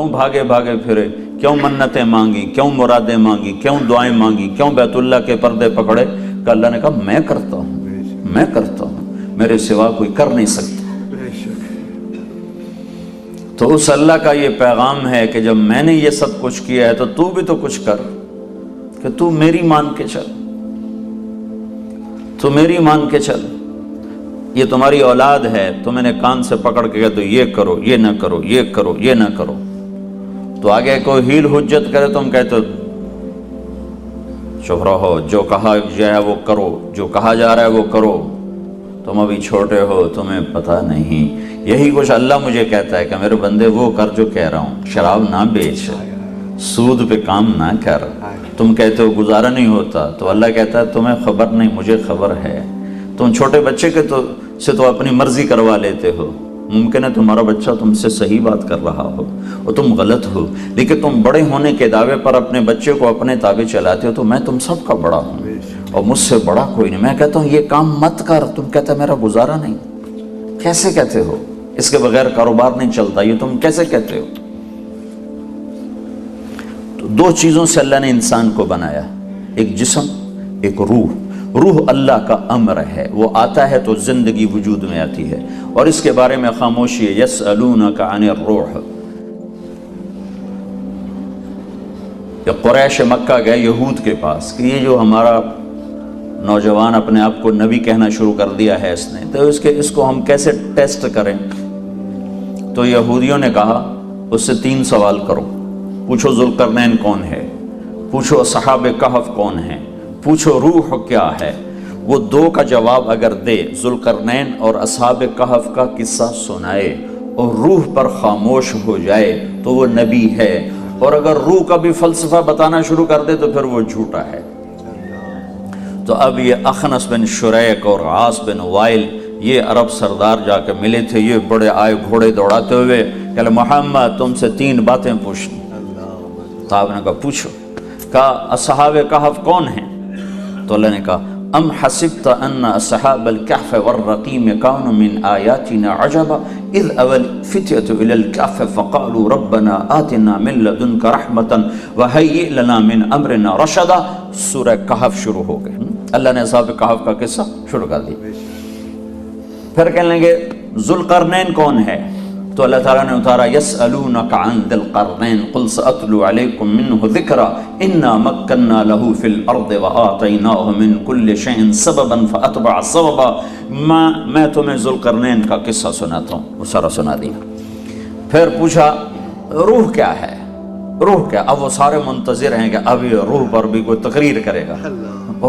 کیوں بھاگے بھاگے پھرے، کیوں منتیں مانگی، کیوں مرادیں مانگی، کیوں دعائیں مانگی، کیوں بیت اللہ کے پردے پکڑے؟ کہ اللہ نے کہا میں کرتا ہوں، میں کرتا ہوں، میرے سوا کوئی کر نہیں سکتا۔ تو اس اللہ کا یہ پیغام ہے کہ جب میں نے یہ سب کچھ کیا ہے تو تو بھی تو کچھ کر، کہ تو میری مان کے چل، تو میری مان کے چل۔ یہ تمہاری اولاد ہے، تو میں نے کان سے پکڑ کے کہا تو یہ کرو، یہ نہ کرو، یہ کرو، یہ نہ کرو، تو آگے کوئی ہیل حجت کرے تم کہتے چپ رہو، جو کہا جائے وہ کرو، جو کہا جا رہا ہے وہ کرو، تم ابھی چھوٹے ہو، تمہیں پتہ نہیں۔ یہی کچھ اللہ مجھے کہتا ہے کہ میرے بندے وہ کر جو کہہ رہا ہوں، شراب نہ بیچ، سود پہ کام نہ کر۔ تم کہتے ہو گزارا نہیں ہوتا، تو اللہ کہتا ہے تمہیں خبر نہیں، مجھے خبر ہے۔ تم چھوٹے بچے کے سے تو اپنی مرضی کروا لیتے ہو، ممکن ہے تمہارا بچہ تم سے صحیح بات کر رہا ہو اور تم غلط ہو، لیکن تم بڑے ہونے کے دعوے پر اپنے بچے کو اپنے تابع چلاتے ہو۔ تو میں تم سب کا بڑا ہوں اور مجھ سے بڑا کوئی نہیں، میں کہتا ہوں یہ کام مت کر، تم کہتا میرا گزارا نہیں۔ کیسے کہتے ہو؟ اس کے بغیر کاروبار نہیں چلتا، یہ تم کیسے کہتے ہو؟ تو دو چیزوں سے اللہ نے انسان کو بنایا، ایک جسم، ایک روح۔ روح اللہ کا امر ہے، وہ آتا ہے تو زندگی وجود میں آتی ہے، اور اس کے بارے میں خاموشی ہے۔ یسألونک عن الروح، یہ قریش مکہ گئے یہود کے پاس کہ یہ جو ہمارا نوجوان اپنے آپ کو نبی کہنا شروع کر دیا ہے اس نے، تو اس کو ہم کیسے ٹیسٹ کریں؟ تو یہودیوں نے کہا اس سے 3 سوال کرو، پوچھو ذوالقرنین کون ہے، پوچھو اصحاب کہف کون ہیں، پوچھو روح کیا ہے۔ وہ 2 کا جواب اگر دے، ذوالقرنین اور اصحاب کہف کا قصہ سنائے اور روح پر خاموش ہو جائے تو وہ نبی ہے، اور اگر روح کا بھی فلسفہ بتانا شروع کر دے تو پھر وہ جھوٹا ہے۔ تو اب یہ اخنس بن شریک اور عاص بن وائل، یہ عرب سردار جا کے ملے تھے، یہ بڑے آئے گھوڑے دوڑاتے ہوئے کہ محمد تم سے 3 باتیں پوچھنی۔ تو آپ نے کہا پوچھو۔ کہا اصحاب کہف کون ہیں؟ تو اللہ نے کہا ام حسبت ان اصحاب الکہف والرقیم کانوا من آیاتنا عجبا اذ اول فتیۃ الی الکہف فقالوا ربنا آتنا من لدنک رحمتا وہیئ لنا من امرنا رشدا۔ سورہ کہف شروع ہو گئے، اللہ نے اصحاب کہف کا قصہ شروع کر دیا۔ پھر کہنے لگے ذوالقرنین کون ہے؟ تو اللہ تعالیٰ نے اتارا یسألونک عن ذی القرنین قل سأتلو علیکم منہ ذکرا انا مکننا لہ فی الارض وآتیناہ من کل شیء سببا فاتبع سببا۔ میں تمہیں ذوالقرنین کا قصہ سناتا ہوں، وہ سارا سنا دیا۔ پھر پوچھا روح کیا ہے، روح کیا؟ اب وہ سارے منتظر ہیں کہ اب یہ روح پر بھی کوئی تقریر کرے گا۔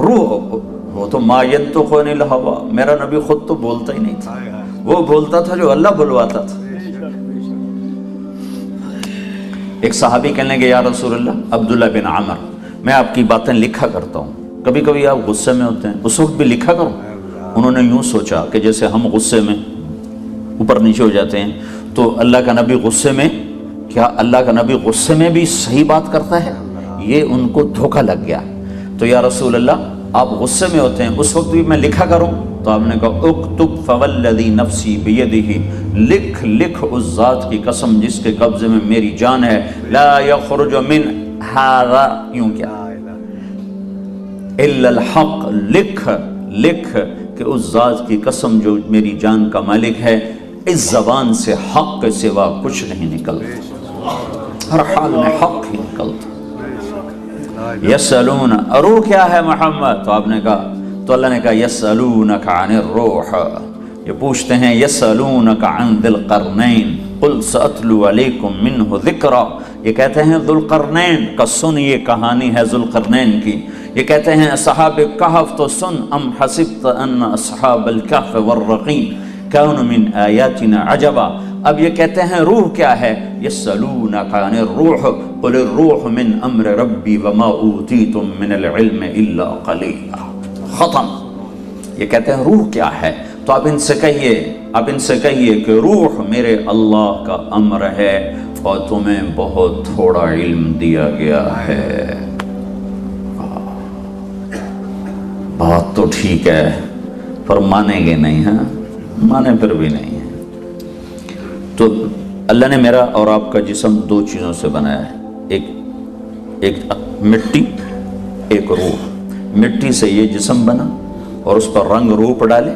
روح وہ تو ما ینطق عن الہویٰ، میرا نبی خود تو بولتا ہی نہیں تھا، وہ بولتا تھا جو اللہ بلواتا تھا۔ ایک صحابی کہنے لگے یا رسول اللہ، عبداللہ بن عمر، میں آپ کی باتیں لکھا کرتا ہوں، کبھی کبھی آپ غصے میں ہوتے ہیں، اس وقت بھی لکھا کرو۔ انہوں نے یوں سوچا کہ جیسے ہم غصے میں اوپر نیچے ہو جاتے ہیں، تو اللہ کا نبی غصے میں، کیا اللہ کا نبی غصے میں بھی صحیح بات کرتا ہے؟ یہ ان کو دھوکہ لگ گیا۔ تو یا رسول اللہ آپ غصے میں ہوتے ہیں، اس وقت بھی میں لکھا کروں؟ تو آپ نے کہا اکتب فوالذی نفسی بیدہ، لکھ اس ذات کی قسم جس کے قبضے میں میری جان ہے، لا یخرج من ھذا، یوں کیا الا الحق، لکھ کہ اس ذات کی قسم جو میری جان کا مالک ہے، اس زبان سے حق کے سوا کچھ نہیں نکلتا، ہر حال میں حق ہی نکلتا۔ یسألون، روح کیا ہے محمد؟ تو آپ نے کہا، تو اللہ نے کہا یسألونک عن الروح، یہ پوچھتے ہیں یسألونک عن ذی القرنین قل سأتلو علیکم منہ ذکرا، یہ کہتے ہیں ذوالقرنین کا سن، یہ کہانی ہے ذوالقرنین کی۔ یہ کہتے ہیں اصحاب کہف تو سن، ام حسبت ان اصحاب الکہف والرقیم کانوا من آیاتنا عجبا۔ اب یہ کہتے ہیں روح کیا ہے؟ یسألونک عن الروح قل الروح من امر ربی وما اوتیتم من العلم الا قلیلا۔ ختم۔ یہ کہتے ہیں روح کیا ہے؟ تو آپ ان سے کہیے کہ روح میرے اللہ کا امر ہے اور تمہیں بہت تھوڑا علم دیا گیا ہے۔ بات تو ٹھیک ہے، پر مانیں گے نہیں، ہاں مانے پھر بھی نہیں ہے۔ تو اللہ نے میرا اور آپ کا جسم دو چیزوں سے بنایا ہے، ایک مٹی، ایک روح۔ مٹی سے یہ جسم بنا اور اس پر رنگ روپ ڈالے،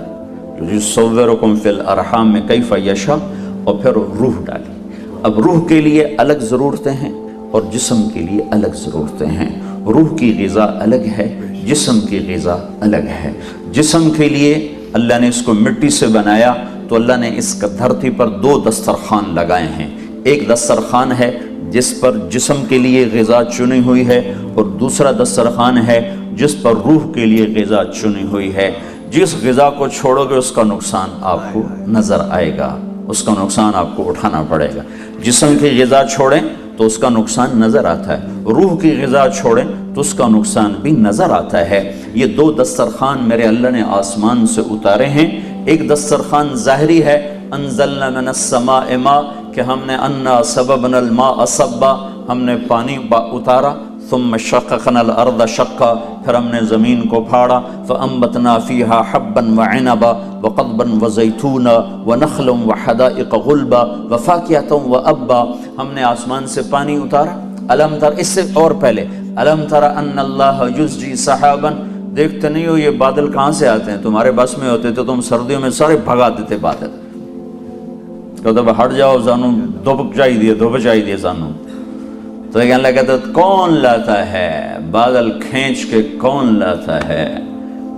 یصورکم فی الارحام میں کیف یشاء، اور پھر روح ڈالی۔ اب روح کے لیے الگ ضرورتیں ہیں اور جسم کے لیے الگ ضرورتیں ہیں۔ روح کی غذا الگ ہے، جسم کی غذا الگ ہے۔ جسم کے لیے اللہ نے اس کو مٹی سے بنایا تو اللہ نے اس کا دھرتی پر دو دسترخوان لگائے ہیں۔ ایک دسترخوان ہے جس پر جسم کے لیے غذا چنی ہوئی ہے، اور دوسرا دسترخوان ہے جس پر روح کے لیے غذا چنی ہوئی ہے۔ جس غذا کو چھوڑو گے اس کا نقصان آپ کو نظر آئے گا، اس کا نقصان آپ کو اٹھانا پڑے گا۔ جسم کی غذا چھوڑیں تو اس کا نقصان نظر آتا ہے، روح کی غذا چھوڑیں تو اس کا نقصان بھی نظر آتا ہے۔ یہ دو دسترخوان میرے اللہ نے آسمان سے اتارے ہیں۔ ایک دسترخوان ظاہری ہے، انزلنا من السماء ماء، کہ ہم نے انا سببنا الماء صبا، ہم نے پانی اتارا، ثم شققنا الارض شقا، پھر ہم نے زمین کو پھاڑا، فانبتنا فیہا حبا وعنبا وقضبا وزیتونا ونخلا وحدائق غلبا وفاکہۃ وابا۔ ہم نے آسمان سے پانی اتارا۔ الم تر، اس سے اور پہلے، الم تر ان اللہ یزجی سحابا، دیکھتے نہیں ہو یہ بادل کہاں سے آتے ہیں؟ تمہارے بس میں ہوتے تو تم سردیوں میں سارے بھگا دیتے بادل، کہتے ہٹ جاؤ سانو دھوپ چاہیے سانو۔ تو کہنے لگا تو کون لاتا ہے بادل کھینچ کے، کون لاتا ہے؟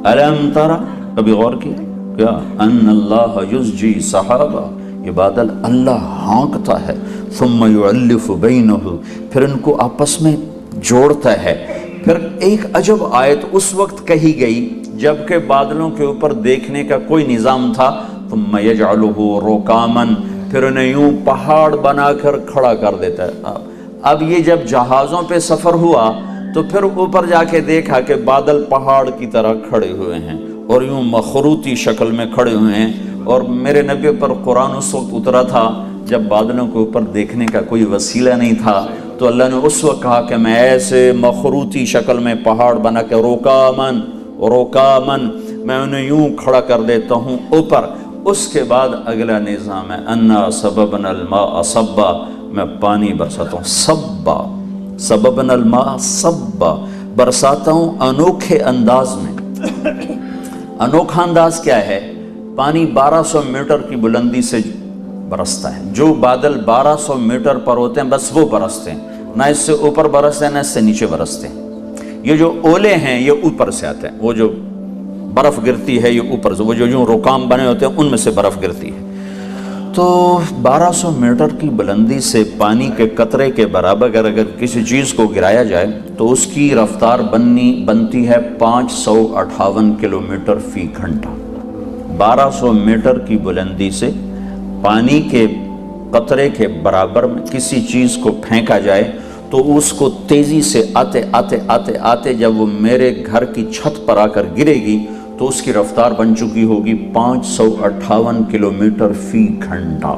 الم ترى، کبھی غور کی کیا؟ ان اللہ یزجی سحابا، یہ بادل اللہ ہانکتا ہے، ثم یؤلف بینہ، پھر ان کو آپس میں جوڑتا ہے۔ پھر ایک عجب آیت اس وقت کہی گئی جبکہ بادلوں کے اوپر دیکھنے کا کوئی نظام تھا، ثم یجعلہ رکاما، پھر انہیں یوں پہاڑ بنا کر کھڑا کر دیتا ہے۔ اب یہ جب جہازوں پہ سفر ہوا تو پھر اوپر جا کے دیکھا کہ بادل پہاڑ کی طرح کھڑے ہوئے ہیں اور یوں مخروطی شکل میں کھڑے ہوئے ہیں، اور میرے نبی پر قرآن اس وقت اترا تھا جب بادلوں کے اوپر دیکھنے کا کوئی وسیلہ نہیں تھا، تو اللہ نے اس وقت کہا کہ میں ایسے مخروطی شکل میں پہاڑ بنا کے روکامن میں انہیں یوں کھڑا کر دیتا ہوں اوپر۔ اس کے بعد اگلا نظام ہے انا سببنا الماء صبا، میں پانی برساتا ہوں، سببنا الماء صبا، برساتا ہوں انوکھے انداز میں۔ انوکھا انداز کیا ہے؟ پانی 1200 میٹر کی بلندی سے برستا ہے۔ جو بادل 1200 میٹر پر ہوتے ہیں بس وہ برستے ہیں، نہ اس سے اوپر برستے ہیں نہ اس سے نیچے برستے ہیں۔ یہ جو اولے ہیں یہ اوپر سے آتے ہیں، وہ جو برف گرتی ہے یہ اوپر سے، وہ جو رکام بنے ہوتے ہیں ان میں سے برف گرتی ہے۔ تو 1200 میٹر کی بلندی سے پانی کے قطرے کے برابر اگر کسی چیز کو گرایا جائے تو اس کی رفتار بنتی ہے 558 کلومیٹر فی گھنٹہ۔ 1200 میٹر کی بلندی سے پانی کے قطرے کے برابر میں کسی چیز کو پھینکا جائے تو اس کو تیزی سے آتے جب وہ میرے گھر کی چھت پر آ کر گرے گی تو اس کی رفتار بن چکی ہوگی 558 کلومیٹر فی گھنٹہ۔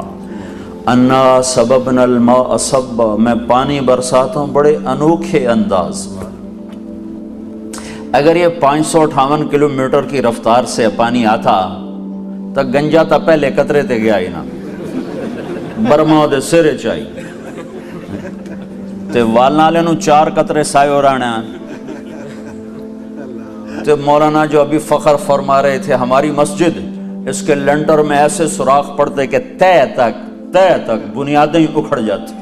انا سببنا الماء صبا، میں پانی برساتا ہوں بڑے انوکھے انداز میں۔ اگر یہ 558 کلومیٹر کی رفتار سے پانی آتا تو گنجا تا پہلے قطرے تے گیا ہی نا، برما دے سرے چاہی تے والنالے نو 4 قطرے سائے ہو رانا۔ تو مولانا جو ابھی فخر فرما رہے تھے ہماری مسجد، اس کے لنٹر میں ایسے سوراخ پڑتے کہ تہ تک بنیادیں اکھڑ جاتی،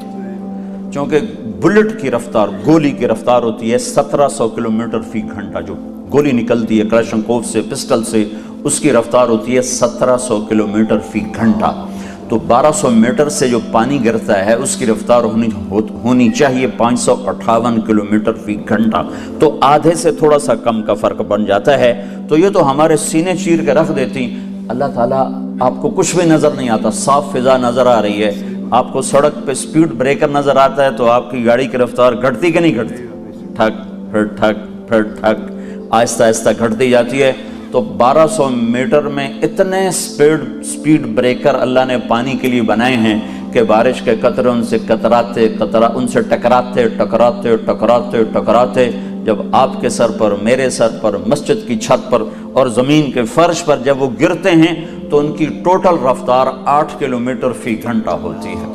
چونکہ بلٹ کی رفتار، گولی کی رفتار ہوتی ہے 1700 کلومیٹر فی گھنٹہ۔ جو گولی نکلتی ہے کلاشنکوف سے، پسٹل سے، اس کی رفتار ہوتی ہے 1700 کلومیٹر فی گھنٹہ۔ تو 1200 میٹر سے جو پانی گرتا ہے اس کی رفتار ہونی چاہیے 558 کلومیٹر فی گھنٹہ، تو آدھے سے تھوڑا سا کم کا فرق بن جاتا ہے۔ تو یہ تو ہمارے سینے چیر کے رکھ دیتی۔ اللہ تعالیٰ آپ کو کچھ بھی نظر نہیں آتا، صاف فضا نظر آ رہی ہے، آپ کو سڑک پہ سپیڈ بریکر نظر آتا ہے تو آپ کی گاڑی کی رفتار گھٹتی کہ نہیں گھٹتی؟ ٹھک پھر ٹھک پھر ٹھک، آہستہ آہستہ گھٹتی جاتی ہے۔ تو 1200 میٹر میں اتنے سپیڈ بریکر اللہ نے پانی کے لیے بنائے ہیں کہ بارش کے قطرے ان سے ٹکراتے جب آپ کے سر پر، میرے سر پر، مسجد کی چھت پر اور زمین کے فرش پر جب وہ گرتے ہیں تو ان کی ٹوٹل رفتار 8 کلومیٹر فی گھنٹہ ہوتی ہے۔